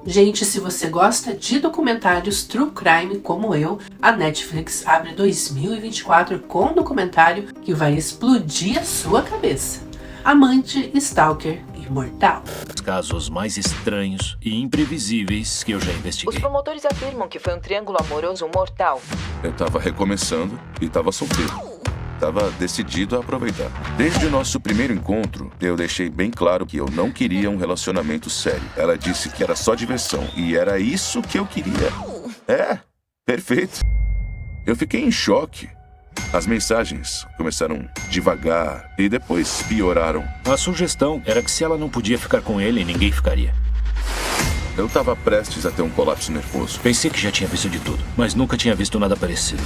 Gente, se você gosta de documentários true crime como eu, a Netflix abre 2024 com um documentário que vai explodir a sua cabeça. Amante, Stalker e Mortal. Os casos mais estranhos e imprevisíveis que eu já investiguei. Os promotores afirmam que foi um triângulo amoroso mortal. Eu tava recomeçando e tava solteiro. Tava decidido a aproveitar. Desde o nosso primeiro encontro, eu deixei bem claro que eu não queria um relacionamento sério. Ela disse que era só diversão e era isso que eu queria. É, perfeito. Eu fiquei em choque. As mensagens começaram devagar e depois pioraram. A sugestão era que se ela não podia ficar com ele, ninguém ficaria. Eu tava prestes a ter um colapso nervoso. Pensei que já tinha visto de tudo, mas nunca tinha visto nada parecido.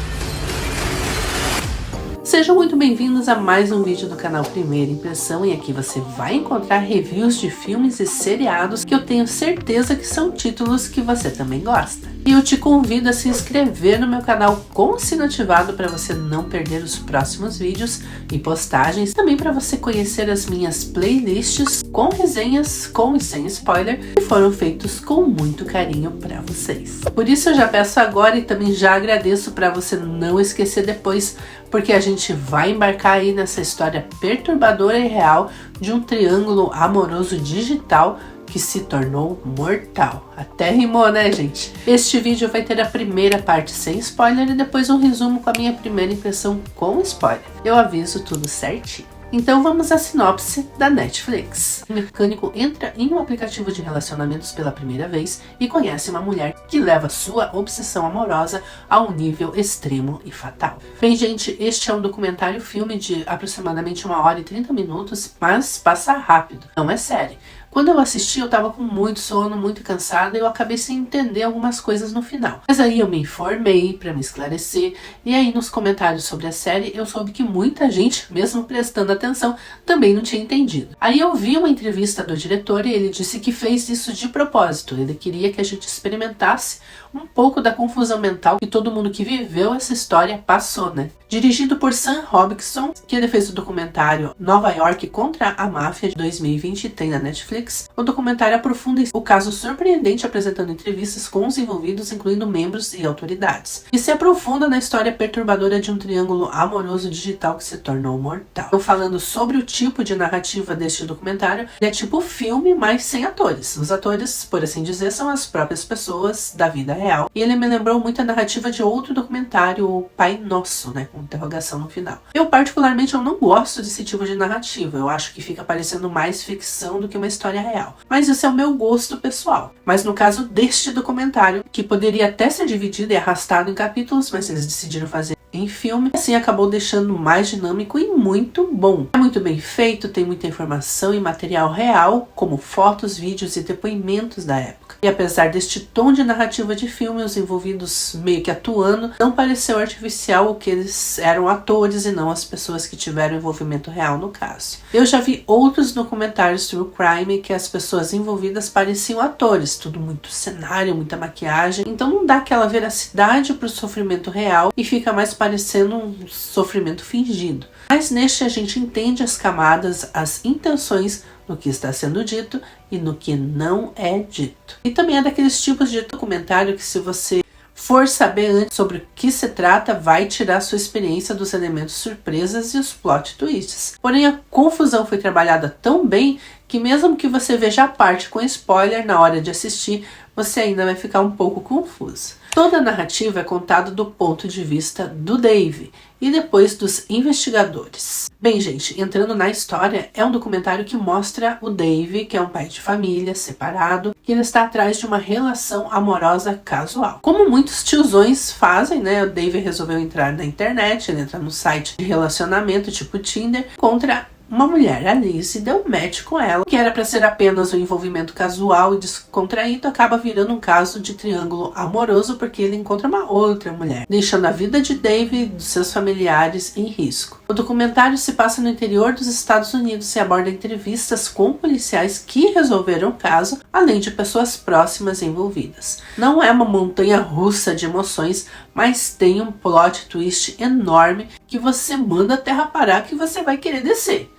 Sejam muito bem-vindos a mais um vídeo do canal Primeira Impressão, e aqui você vai encontrar reviews de filmes e seriados que eu tenho certeza que são títulos que você também gosta. E eu te convido a se inscrever no meu canal com o sino ativado para você não perder os próximos vídeos e postagens, também para você conhecer as minhas playlists com resenhas com e sem spoiler que foram feitos com muito carinho para vocês. Por isso eu já peço agora e também já agradeço para você não esquecer depois, porque a gente vai embarcar aí nessa história perturbadora e real de um triângulo amoroso digital que se tornou mortal. Até rimou, né, gente? Este vídeo vai ter a primeira parte sem spoiler e depois um resumo com a minha primeira impressão com spoiler. Eu aviso tudo certinho. Então vamos à sinopse da Netflix. O mecânico entra em um aplicativo de relacionamentos pela primeira vez e conhece uma mulher que leva sua obsessão amorosa a um nível extremo e fatal. Bem, gente, este é um documentário filme de aproximadamente 1h e 30 minutos, mas passa rápido, não é série. Quando eu assisti, eu tava com muito sono, muito cansada, e eu acabei sem entender algumas coisas no final. Mas aí eu me informei para me esclarecer, e aí nos comentários sobre a série eu soube que muita gente, mesmo prestando atenção, também não tinha entendido. Aí eu vi uma entrevista do diretor e ele disse que fez isso de propósito. Ele queria que a gente experimentasse um pouco da confusão mental que todo mundo que viveu essa história passou, né? Dirigido por Sam Robinson, que ele fez o documentário Nova York contra a Máfia de 2020 e tem na Netflix, o documentário aprofunda o caso surpreendente apresentando entrevistas com os envolvidos, incluindo membros e autoridades. E se aprofunda na história perturbadora de um triângulo amoroso digital que se tornou mortal. Então, falando sobre o tipo de narrativa deste documentário, ele é tipo filme, mas sem atores. Os atores, por assim dizer, são as próprias pessoas da vida real. E ele me lembrou muito a narrativa de outro documentário, o Pai Nosso, né? Com interrogação no final. Eu particularmente eu não gosto desse tipo de narrativa. Eu acho que fica parecendo mais ficção do que uma história real. Mas esse é o meu gosto pessoal. Mas no caso deste documentário, que poderia até ser dividido e arrastado em capítulos, mas eles decidiram fazer em filme, assim acabou deixando mais dinâmico e muito bom. É muito bem feito, tem muita informação e material real, como fotos, vídeos e depoimentos da época. E apesar deste tom de narrativa de filme, os envolvidos meio que atuando, não pareceu artificial o que eles eram atores e não as pessoas que tiveram envolvimento real no caso. Eu já vi outros documentários true crime que as pessoas envolvidas pareciam atores, tudo muito cenário, muita maquiagem, então não dá aquela veracidade pro sofrimento real e fica mais parecendo um sofrimento fingido. Mas neste a gente entende as camadas, as intenções no que está sendo dito e no que não é dito. E também é daqueles tipos de documentário que, se você for saber antes sobre o que se trata, vai tirar sua experiência dos elementos surpresas e os plot twists. Porém, a confusão foi trabalhada tão bem que mesmo que você veja a parte com spoiler na hora de assistir, você ainda vai ficar um pouco confuso. Toda a narrativa é contada do ponto de vista do Dave e depois dos investigadores. Bem, gente, entrando na história, é um documentário que mostra o Dave, que é um pai de família, separado, que ele está atrás de uma relação amorosa casual. Como muitos tiozões fazem, né, o Dave resolveu entrar na internet, ele entra no site de relacionamento tipo Tinder, contra uma mulher, a Liz, deu match com ela, que era para ser apenas um envolvimento casual e descontraído, acaba virando um caso de triângulo amoroso porque ele encontra uma outra mulher, deixando a vida de Dave e dos seus familiares em risco. O documentário se passa no interior dos Estados Unidos e aborda entrevistas com policiais que resolveram o caso, além de pessoas próximas envolvidas. Não é uma montanha russa de emoções, mas tem um plot twist enorme que você manda a terra parar que você vai querer descer.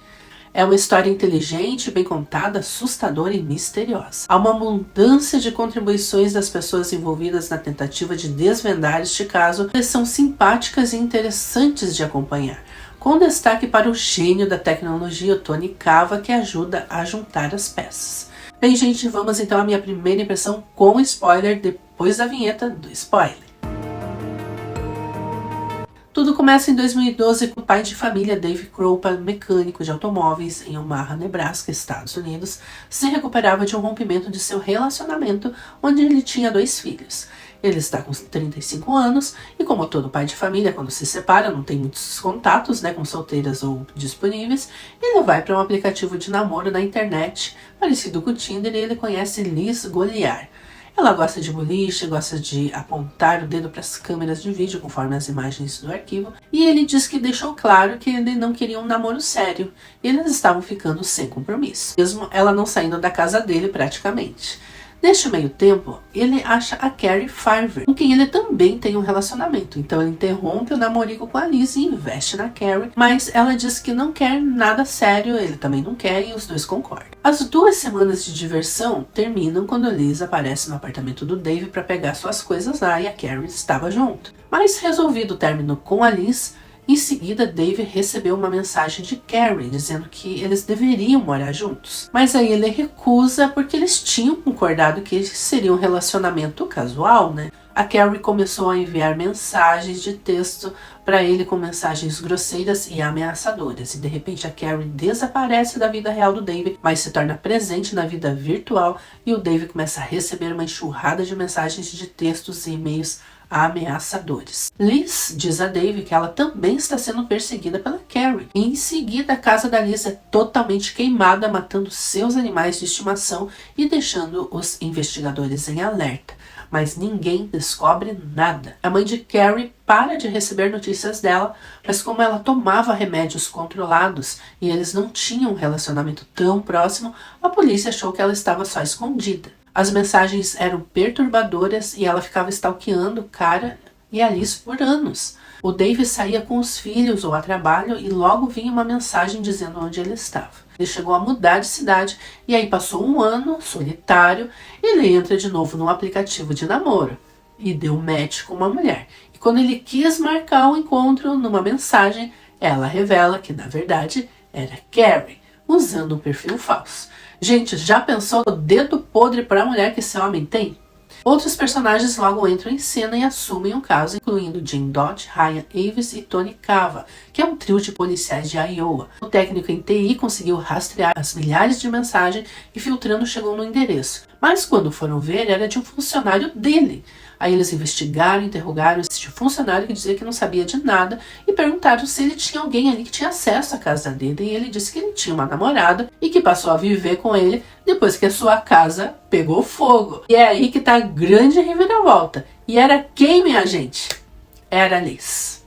É uma história inteligente, bem contada, assustadora e misteriosa. Há uma abundância de contribuições das pessoas envolvidas na tentativa de desvendar este caso. Eles são simpáticas e interessantes de acompanhar, com destaque para o gênio da tecnologia, o Tony Cava, que ajuda a juntar as peças. Bem, gente, vamos então à minha primeira impressão com spoiler depois da vinheta do spoiler. Tudo começa em 2012 com o pai de família Dave Kroupa, mecânico de automóveis em Omaha, Nebraska, Estados Unidos, se recuperava de um rompimento de seu relacionamento, onde ele tinha 2 filhos. Ele está com 35 anos e, como todo pai de família, quando se separa, não tem muitos contatos, com solteiras ou disponíveis, ele vai para um aplicativo de namoro na internet, parecido com o Tinder, e ele conhece Liz Goliar. Ela gosta de boliche, gosta de apontar o dedo para as câmeras de vídeo, conforme as imagens do arquivo, e ele diz que deixou claro que ele não queria um namoro sério, e eles estavam ficando sem compromisso, mesmo ela não saindo da casa dele praticamente. Neste meio tempo, ele acha a Carrie Farver, com quem ele também tem um relacionamento. Então ele interrompe o namorico com a Liz e investe na Carrie, mas ela diz que não quer nada sério, ele também não quer, e os dois concordam. As 2 semanas de diversão terminam quando a Liz aparece no apartamento do Dave para pegar suas coisas lá, e a Carrie estava junto. Mas resolvido o término com a Liz, em seguida, Dave recebeu uma mensagem de Carrie dizendo que eles deveriam morar juntos. Mas aí ele recusa porque eles tinham concordado que seria um relacionamento casual, A Carrie começou a enviar mensagens de texto para ele com mensagens grosseiras e ameaçadoras. E de repente a Carrie desaparece da vida real do Dave, mas se torna presente na vida virtual, e o Dave começa a receber uma enxurrada de mensagens de textos e e-mails ameaçadores. Liz diz a Dave que ela também está sendo perseguida pela Carrie. E em seguida, a casa da Liz é totalmente queimada, matando seus animais de estimação e deixando os investigadores em alerta. Mas ninguém descobre nada. A mãe de Carrie para de receber notícias dela, mas como ela tomava remédios controlados e eles não tinham um relacionamento tão próximo, a polícia achou que ela estava só escondida. As mensagens eram perturbadoras e ela ficava stalkeando o cara e a Liz por anos. O Dave saía com os filhos ou a trabalho e logo vinha uma mensagem dizendo onde ele estava. Ele chegou a mudar de cidade e aí passou 1 ano solitário e ele entra de novo num aplicativo de namoro e deu match com uma mulher. E quando ele quis marcar um encontro numa mensagem, ela revela que na verdade era Carrie, usando um perfil falso. Gente, já pensou o dedo podre para a mulher que esse homem tem? Outros personagens logo entram em cena e assumem o caso, incluindo Jim Dodge, Ryan Avis e Tony Cava, que é um trio de policiais de Iowa. O técnico em TI conseguiu rastrear as milhares de mensagens e filtrando chegou no endereço. Mas quando foram ver, era de um funcionário dele. Aí eles investigaram, interrogaram esse funcionário que dizia que não sabia de nada e perguntaram se ele tinha alguém ali que tinha acesso à casa dele, e ele disse que ele tinha uma namorada e que passou a viver com ele depois que a sua casa pegou fogo. E é aí que tá a grande reviravolta. E era quem, minha gente? Era a Liz.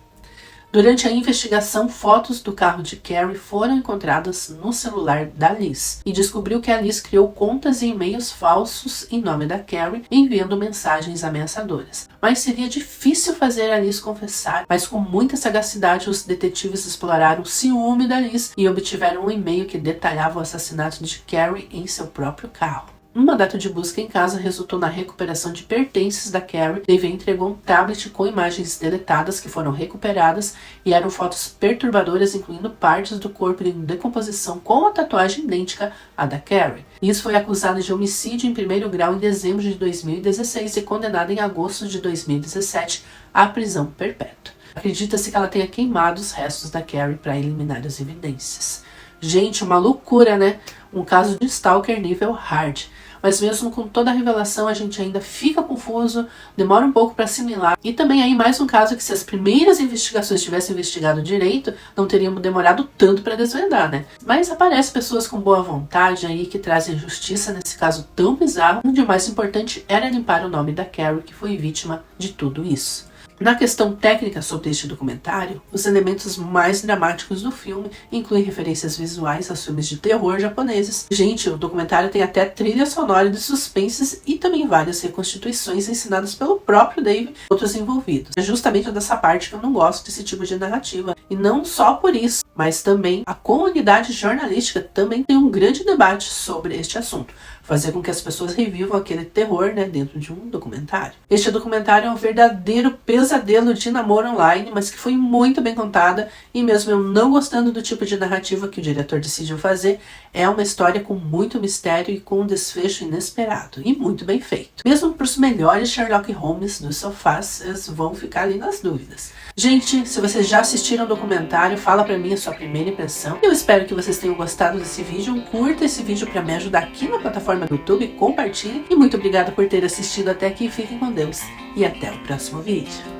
Durante a investigação, fotos do carro de Carrie foram encontradas no celular da Liz e descobriu que a Liz criou contas e e-mails falsos em nome da Carrie, enviando mensagens ameaçadoras. Mas seria difícil fazer a Liz confessar, mas com muita sagacidade os detetives exploraram o ciúme da Liz e obtiveram um e-mail que detalhava o assassinato de Carrie em seu próprio carro. Um mandato de busca em casa resultou na recuperação de pertences da Carrie. Dave entregou um tablet com imagens deletadas que foram recuperadas e eram fotos perturbadoras, incluindo partes do corpo em decomposição com a tatuagem idêntica à da Carrie. Liz foi acusada de homicídio em 1º grau em dezembro de 2016 e condenada em agosto de 2017 à prisão perpétua. Acredita-se que ela tenha queimado os restos da Carrie para eliminar as evidências. Gente, uma loucura, né? Um caso de stalker nível hard. Mas mesmo com toda a revelação, a gente ainda fica confuso, demora um pouco para assimilar. E também aí mais um caso que, se as primeiras investigações tivessem investigado direito, não teríamos demorado tanto para desvendar, né? Mas aparecem pessoas com boa vontade aí que trazem justiça nesse caso tão bizarro, onde o mais importante era limpar o nome da Carrie, que foi vítima de tudo isso. Na questão técnica sobre este documentário, os elementos mais dramáticos do filme incluem referências visuais aos filmes de terror japoneses. Gente, o documentário tem até trilha sonora de suspenses e também várias reconstituições ensinadas pelo próprio Dave e outros envolvidos. É justamente dessa parte que eu não gosto desse tipo de narrativa. E não só por isso, mas também a comunidade jornalística também tem um grande debate sobre este assunto, fazer com que as pessoas revivam aquele terror, né, dentro de um documentário. Este documentário é um verdadeiro pesadelo de namoro online, mas que foi muito bem contada, e mesmo eu não gostando do tipo de narrativa que o diretor decidiu fazer, é uma história com muito mistério e com um desfecho inesperado, e muito bem feito. Mesmo para os melhores Sherlock Holmes dos sofás, eles vão ficar ali nas dúvidas. Gente, se vocês já assistiram o documentário, fala pra mim a sua primeira impressão. Eu espero que vocês tenham gostado desse vídeo. Curta esse vídeo pra me ajudar aqui na plataforma do YouTube, compartilhe. E muito obrigada por ter assistido até aqui. Fiquem com Deus e até o próximo vídeo.